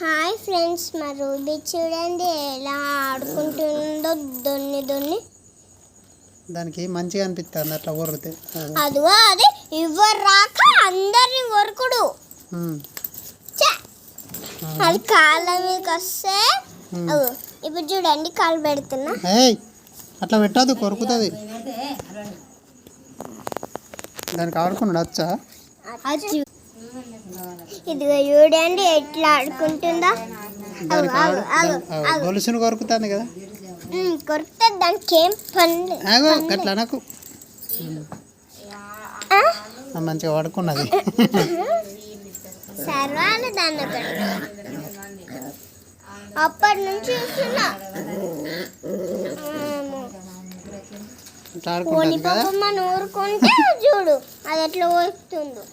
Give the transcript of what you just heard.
Hi friends, మా ruby చూడండి ఎలా ఆడుకుంటుందో దొన్ని దానికి మంచిగా అనిపిస్తుంది అట్లా కొరికితే. అదిగో అది ఎవరు రాక అందరిని కొరుకుడు. అది కాళ్ళ మీదకి వస్తే ఇప్పుడు చూడండి కాలు పెడుతున్నా. అట్లా పెట్టదు, కొరుకుతుంది. దానికి ఆడుకున్నాడు వచ్చా. ఇదిగో చూడండి ఎట్లా ఆడుకుంటుందా. గొలుసును కొరుకుతుంది కదా, కొరికితే దానికి ఏం పని. అట్లా నాకు మంచిగా పడుకున్నది. సర్వాలు దాన్ని అప్పటి నుంచి చూస్తున్నా. పోనీ పాప మన ఊరుకుంటే చూడు అది ఎట్లా వస్తుందో.